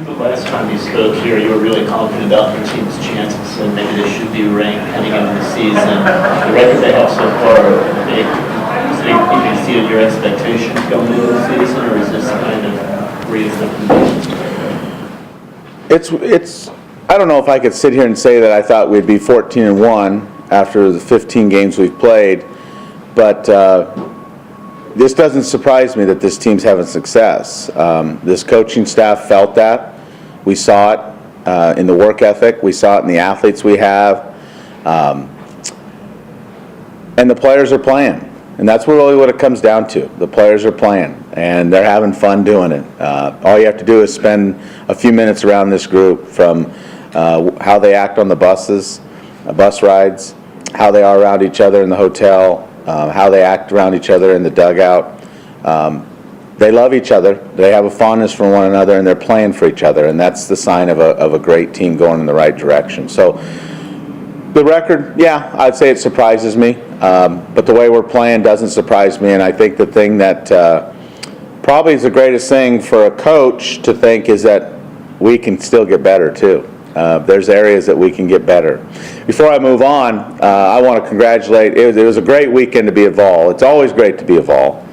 The last time you spoke here, you were really confident about your team's chances, and maybe they should be ranked heading into the season. The record they have so far, is it even exceeded your expectations going into the season, or is this kind of reasonable? It's. I don't know if I could sit here and say that I thought we'd be 14-1 after the 15 games we've played, but this doesn't surprise me that this team's having success. This coaching staff felt that. We saw it in the work ethic. We saw it in the athletes we have. And the players are playing. And that's really what it comes down to. The players are playing, and they're having fun doing it. All you have to do is spend a few minutes around this group, from how they act on the buses, bus rides, how they are around each other in the hotel, how they act around each other in the dugout. They love each other. They have a fondness for one another, and they're playing for each other, and that's the sign of a great team going in the right direction. So the record, yeah, I'd say it surprises me, but the way we're playing doesn't surprise me, and I think the thing that probably is the greatest thing for a coach to think is that we can still get better too. There's areas that we can get better. Before I move on, I want to congratulate. It was a great weekend to be at Vol. It's always great to be at Vol,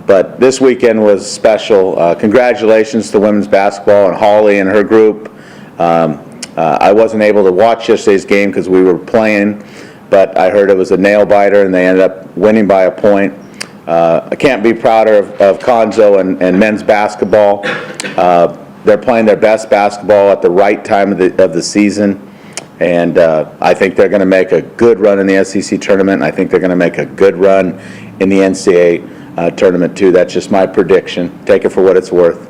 but this weekend was special. Congratulations to women's basketball and Holly and her group. I wasn't able to watch yesterday's game because we were playing, but I heard it was a nail-biter, and they ended up winning by a point. I can't be prouder of Conzo and men's basketball. They're playing their best basketball at the right time of the season, and I think they're going to make a good run in the SEC tournament, and I think they're going to make a good run in the NCAA tournament too. That's just my prediction. Take it for what it's worth.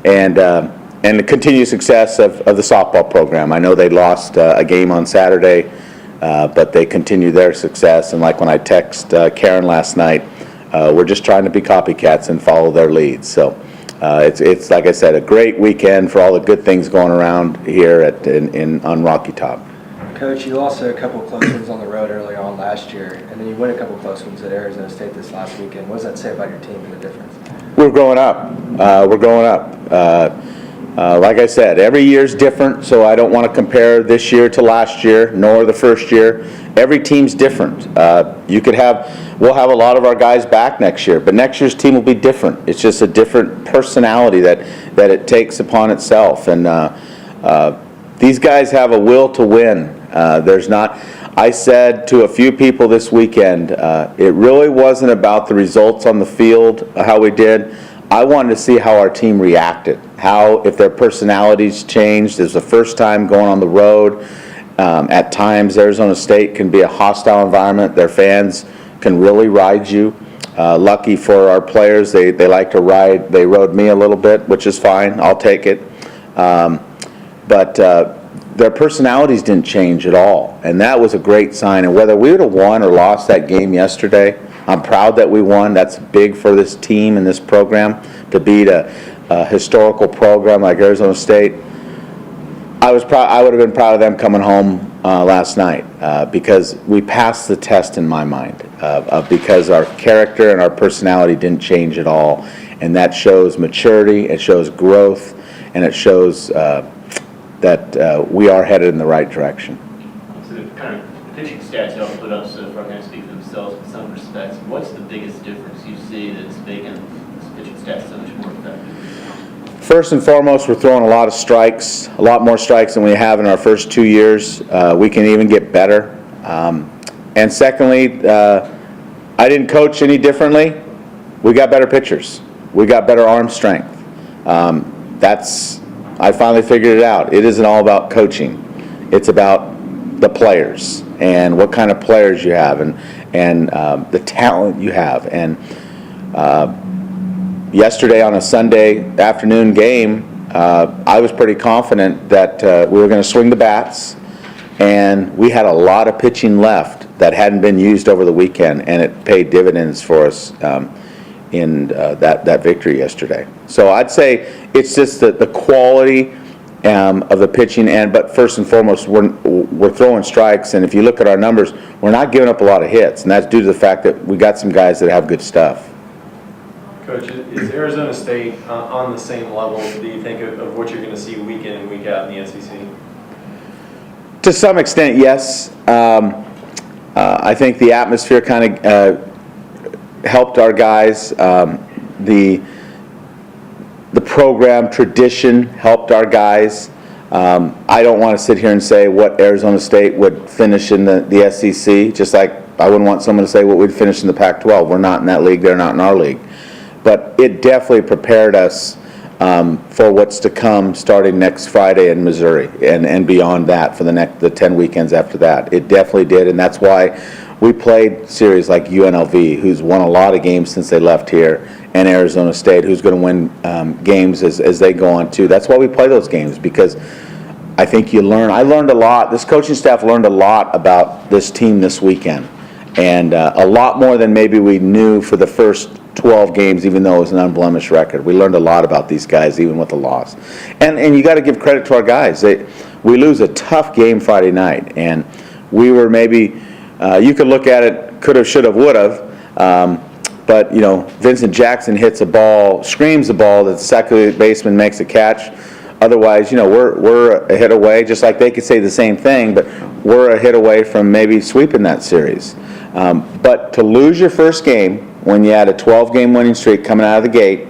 And the continued success of the softball program. I know they lost a game on Saturday, but they continue their success. And like when I text Karen last night, we're just trying to be copycats and follow their leads. So it's like I said, a great weekend for all the good things going around here on Rocky Top. Coach, you lost a couple close ones on the road early on last year, and then you win a couple close ones at Arizona State this last weekend. What does that say about your team and the difference? We're growing up. Like I said, every year's different, so I don't want to compare this year to last year, nor the first year. Every team's different. We'll have a lot of our guys back next year, but next year's team will be different. It's just a different personality that it takes upon itself, and these guys have a will to win. I said to a few people this weekend, it really wasn't about the results on the field, how we did. I wanted to see how our team reacted, if their personalities changed. It was the first time going on the road. At times, Arizona State can be a hostile environment. Their fans can really ride you. Lucky for our players, they like to ride. They rode me a little bit, which is fine. I'll take it. But their personalities didn't change at all, and that was a great sign. And whether we would have won or lost that game yesterday, I'm proud that we won. That's big for this team and this program, to beat a historical program like Arizona State. I would have been proud of them coming home last night because we passed the test in my mind, because our character and our personality didn't change at all, and that shows maturity, it shows growth, and it shows that we are headed in the right direction. So the pitching stats y'all put up so far kind of speak for themselves in some respects. What's the biggest difference you see that's making this pitching stats so much more effective? First and foremost, we're throwing a lot of strikes, a lot more strikes than we have in our first 2 years. We can even get better. And secondly, I didn't coach any differently. We got better pitchers. We got better arm strength. I finally figured it out. It isn't all about coaching. It's about the players and what kind of players you have and the talent you have. And yesterday on a Sunday afternoon game, I was pretty confident that we were going to swing the bats, and we had a lot of pitching left that hadn't been used over the weekend, and it paid dividends for us in that victory yesterday. So I'd say it's just the quality of the pitching, but first and foremost, we're throwing strikes, and if you look at our numbers, we're not giving up a lot of hits, and that's due to the fact that we got some guys that have good stuff. Coach, is Arizona State on the same level, do you think, of what you're going to see week in and week out in the SEC? To some extent, yes. I think the atmosphere kind of helped our guys. The program tradition helped our guys. I don't want to sit here and say what Arizona State would finish in the SEC, just like I wouldn't want someone to say what we'd finish in the Pac-12. We're not in that league. They're not in our league. But it definitely prepared us for what's to come starting next Friday in Missouri and beyond that for the 10 weekends after that. It definitely did, and that's why we played series like UNLV, who's won a lot of games since they left here, and Arizona State, who's going to win games as they go on too. That's why we play those games, because I think I learned a lot. This coaching staff learned a lot about this team this weekend, and a lot more than maybe we knew for the first 12 games, even though it was an unblemished record. We learned a lot about these guys, even with the loss. And you got to give credit to our guys. We lose a tough game Friday night, and we were maybe, you could look at it, could have, should have, would have, but, Vincent Jackson hits a ball, screams the ball, that the second baseman makes a catch. Otherwise, we're a hit away, just like they could say the same thing, but we're a hit away from maybe sweeping that series. But to lose your first game when you had a 12-game winning streak coming out of the gate,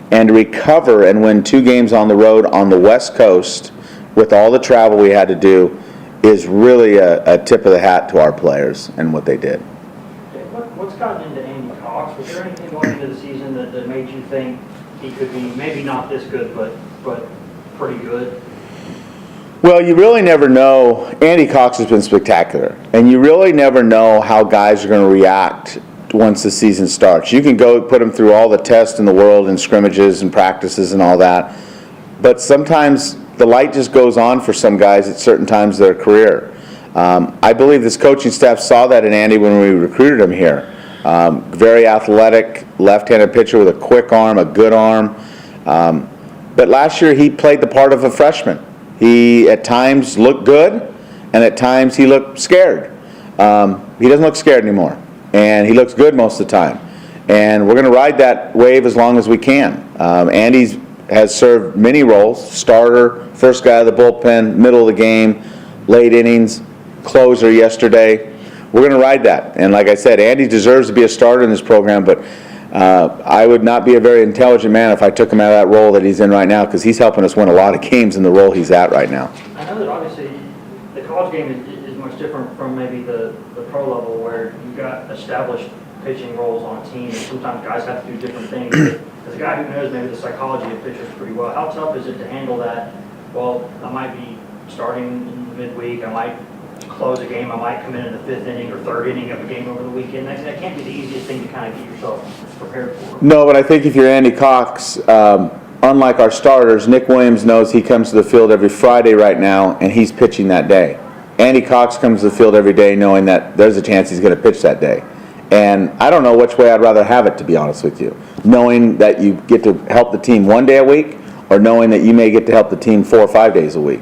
and to recover and win 2 games on the road on the West Coast with all the travel we had to do is really a tip of the hat to our players and what they did. What's gotten into Andy Cox? Was there anything going into the season that made you think he could be maybe not this good, but pretty good? Well, you really never know. Andy Cox has been spectacular, and you really never know how guys are going to react once the season starts. You can go put them through all the tests in the world and scrimmages and practices and all that, but sometimes the light just goes on for some guys at certain times of their career. I believe this coaching staff saw that in Andy when we recruited him here. Very athletic, left-handed pitcher with a quick arm, a good arm. But last year he played the part of a freshman. He at times looked good, and at times he looked scared. He doesn't look scared anymore, and he looks good most of the time. And we're going to ride that wave as long as we can. Andy has served many roles: starter, first guy of the bullpen, middle of the game, late innings, closer yesterday. We're going to ride that. And like I said, Andy deserves to be a starter in this program, but I would not be a very intelligent man if I took him out of that role that he's in right now, because he's helping us win a lot of games in the role he's at right now. I know that obviously the college game is much different from maybe the pro level, where you've got established pitching roles on a team, and sometimes guys have to do different things. As a guy who knows maybe the psychology of pitchers pretty well, how tough is it to handle that? Well, I might be starting in midweek, I might close a game, I might come in the 5th inning or 3rd inning of a game over the weekend. That can't be the easiest thing to kind of get yourself prepared for. No, but I think if you're Andy Cox, unlike our starters, Nick Williams knows he comes to the field every Friday right now, and he's pitching that day. Andy Cox comes to the field every day knowing that there's a chance he's going to pitch that day. And I don't know which way I'd rather have it, to be honest with you. Knowing that you get to help the team 1 day a week, or knowing that you may get to help the team 4 or 5 days a week.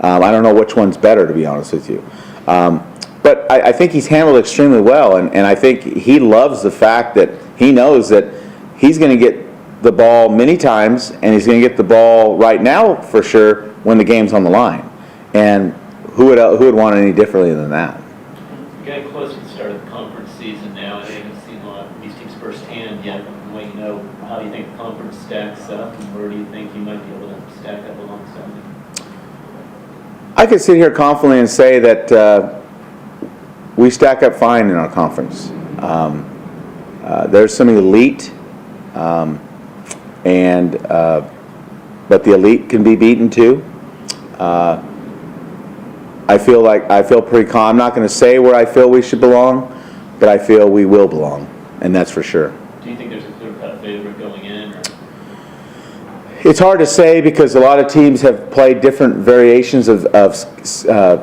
I don't know which one's better, to be honest with you. But I think he's handled extremely well, and I think he loves the fact that he knows that he's going to get the ball many times, and he's going to get the ball right now for sure when the game's on the line. And who would want it any differently than that? Getting close to the start of the conference season now, and you haven't seen a lot of these teams firsthand yet. How do you think the conference stacks up, and where do you think you might be able to stack up alongside them? I could sit here confidently and say that we stack up fine in our conference. There's some elite, but the elite can be beaten too. I feel pretty calm. I'm not going to say where I feel we should belong, but I feel we will belong, and that's for sure. Do you think there's a clear-cut favorite going in? Or? It's hard to say because a lot of teams have played different variations of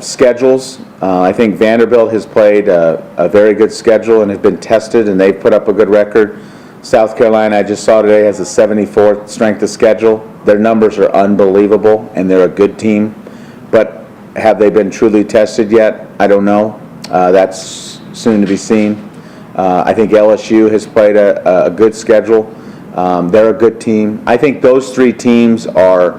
schedules. I think Vanderbilt has played a very good schedule and has been tested, and they've put up a good record. South Carolina, I just saw today, has a 74th strength of schedule. Their numbers are unbelievable, and they're a good team. But have they been truly tested yet? I don't know. That's soon to be seen. I think LSU has played a good schedule. They're a good team. I think those three teams are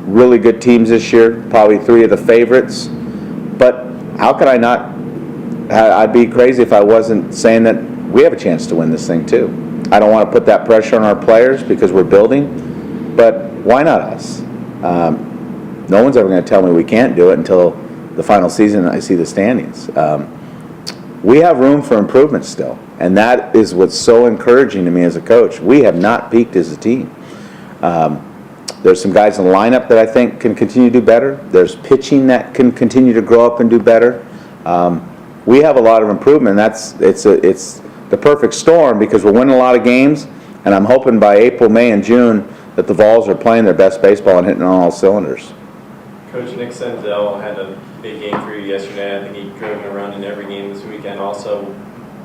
really good teams this year, probably three of the favorites. But how could I not? I'd be crazy if I wasn't saying that we have a chance to win this thing too. I don't want to put that pressure on our players because we're building, but why not us? No one's ever going to tell me we can't do it until the final season and I see the standings. We have room for improvement still, and that is what's so encouraging to me as a coach. We have not peaked as a team. There's some guys in the lineup that I think can continue to do better. There's pitching that can continue to grow up and do better. We have a lot of improvement. It's the perfect storm because we're winning a lot of games, and I'm hoping by April, May, and June that the Vols are playing their best baseball and hitting on all cylinders. Coach Nick Sentinel had a big game for you yesterday. I think he drove around in every game this weekend also.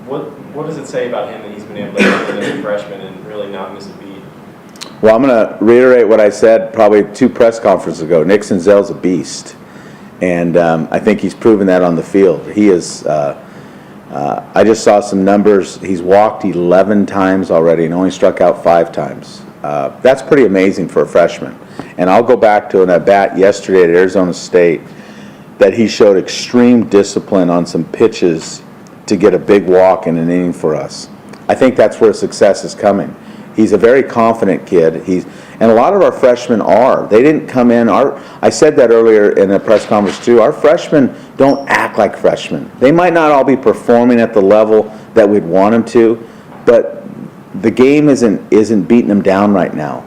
What does it say about him that he's been able to come in as a freshman and really not miss a beat? Well, I'm going to reiterate what I said probably 2 press conferences ago. Nick Sentinel's a beast, and I think he's proven that on the field. He is. I just saw some numbers. He's walked 11 times already and only struck out 5 times. That's pretty amazing for a freshman. And I'll go back to an at-bat yesterday at Arizona State that he showed extreme discipline on some pitches to get a big walk in an inning for us. I think that's where success is coming. He's a very confident kid. And a lot of our freshmen are. They didn't come in. I said that earlier in the press conference too. Our freshmen don't act like freshmen. They might not all be performing at the level that we'd want them to, but the game isn't beating them down right now.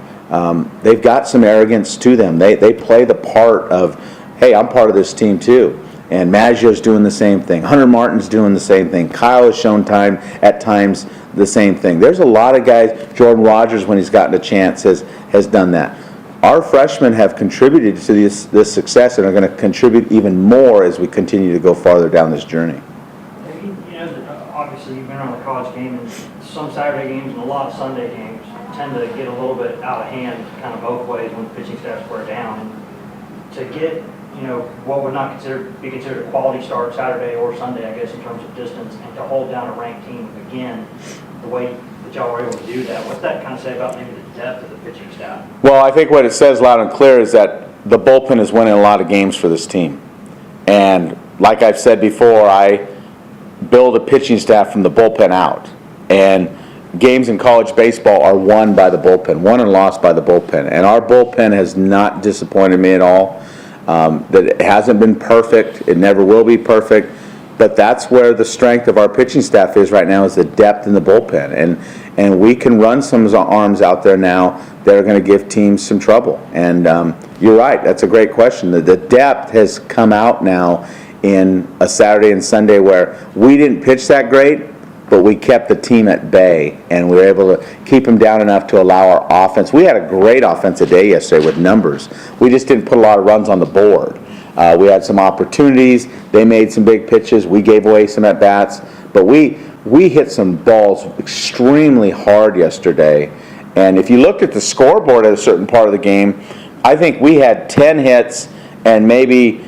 They've got some arrogance to them. They play the part of, hey, I'm part of this team too. And Maggio's doing the same thing. Hunter Martin's doing the same thing. Kyle has shown time at times the same thing. There's a lot of guys. Jordan Rogers, when he's gotten a chance, has done that. Our freshmen have contributed to this success and are going to contribute even more as we continue to go farther down this journey. Obviously you've been on the college game, and some Saturday games and a lot of Sunday games tend to get a little bit out of hand kind of both ways when the pitching staffs wear down. And to get what would not be considered a quality start Saturday or Sunday, I guess, in terms of distance, and to hold down a ranked team again, the way that y'all were able to do that, what's that kind of say about maybe the depth of the pitching staff? Well, I think what it says loud and clear is that the bullpen is winning a lot of games for this team. And like I've said before, I build a pitching staff from the bullpen out. And games in college baseball are won by the bullpen, won and lost by the bullpen. And our bullpen has not disappointed me at all. That it hasn't been perfect. It never will be perfect. But that's where the strength of our pitching staff is right now, is the depth in the bullpen. And we can run some arms out there now that are going to give teams some trouble. And you're right. That's a great question. The depth has come out now in a Saturday and Sunday where we didn't pitch that great, but we kept the team at bay, and we were able to keep them down enough to allow our offense. We had a great offensive day yesterday with numbers. We just didn't put a lot of runs on the board. We had some opportunities. They made some big pitches. We gave away some at-bats. But we hit some balls extremely hard yesterday. And if you looked at the scoreboard at a certain part of the game, I think we had 10 hits and maybe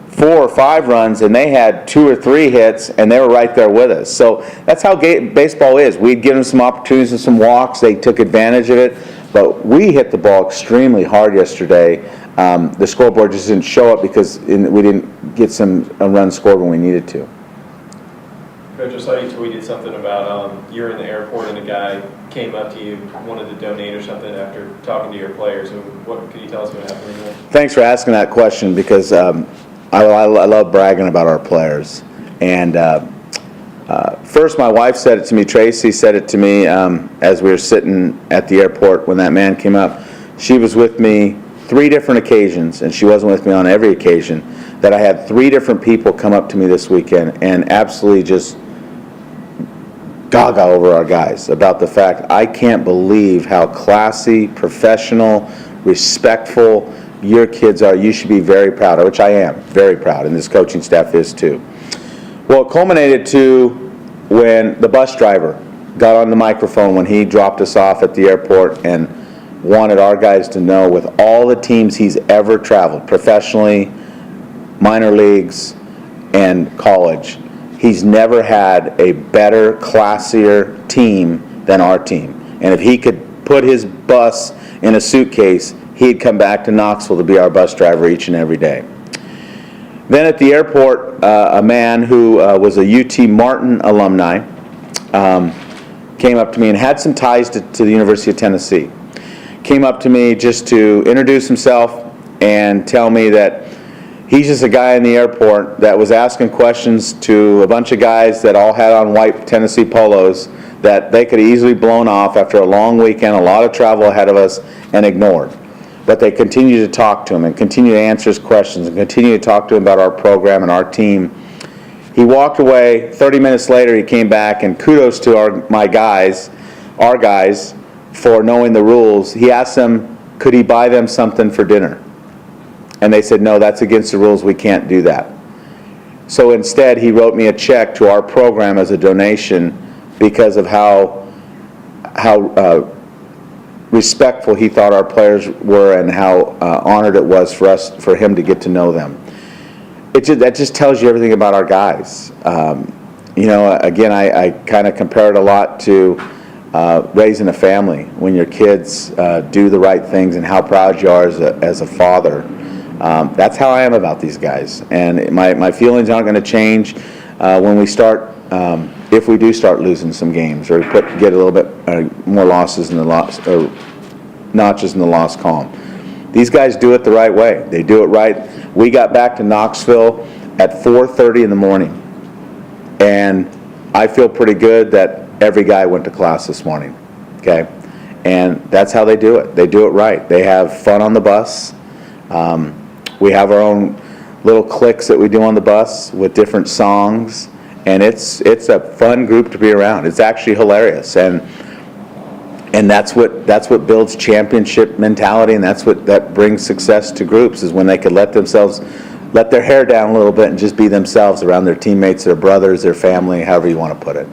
4 or 5 runs, and they had 2 or 3 hits, and they were right there with us. So that's how baseball is. We'd give them some opportunities and some walks. They took advantage of it. But we hit the ball extremely hard yesterday. The scoreboard just didn't show up because we didn't get a run scored when we needed to. Coach, I saw you tweeted something about you're in the airport and a guy came up to you, wanted to donate or something after talking to your players. So what can you tell us what happened there? Thanks for asking that question, because I love bragging about our players. And first, my wife said it to me. Tracy said it to me as we were sitting at the airport when that man came up. She was with me 3 different occasions, and she wasn't with me on every occasion, that I had 3 different people come up to me this weekend and absolutely just gaga over our guys about the fact, I can't believe how classy, professional, respectful your kids are. You should be very proud of, which I am, very proud, and this coaching staff is too. Well, it culminated to when the bus driver got on the microphone when he dropped us off at the airport and wanted our guys to know, with all the teams he's ever traveled, professionally, minor leagues, and college, he's never had a better, classier team than our team. And if he could put his bus in a suitcase, he'd come back to Knoxville to be our bus driver each and every day. Then at the airport, a man who was a UT Martin alumni came up to me and had some ties to the University of Tennessee. Came up to me just to introduce himself and tell me that he's just a guy in the airport that was asking questions to a bunch of guys that all had on white Tennessee polos that they could have easily blown off after a long weekend, a lot of travel ahead of us, and ignored. But they continued to talk to him and continue to answer his questions and continue to talk to him about our program and our team. He walked away. 30 minutes later, he came back, and kudos to our guys, for knowing the rules. He asked them, could he buy them something for dinner? And they said, no, that's against the rules. We can't do that. So instead, he wrote me a check to our program as a donation because of how respectful he thought our players were and how honored it was for him to get to know them. That just tells you everything about our guys. Again, I kind of compare it a lot to raising a family. When your kids do the right things and how proud you are as a father. That's how I am about these guys. And my feelings aren't going to change when we start, if we do start losing some games or get a little bit more losses in the loss, or notches in the loss column. These guys do it the right way. They do it right. We got back to Knoxville at 4:30 in the morning. And I feel pretty good that every guy went to class this morning. Okay? And that's how they do it. They do it right. They have fun on the bus. We have our own little cliques that we do on the bus with different songs, and it's a fun group to be around. It's actually hilarious, and that's what builds championship mentality, and that brings success to groups, is when they can let their hair down a little bit and just be themselves around their teammates, their brothers, their family, however you want to put it.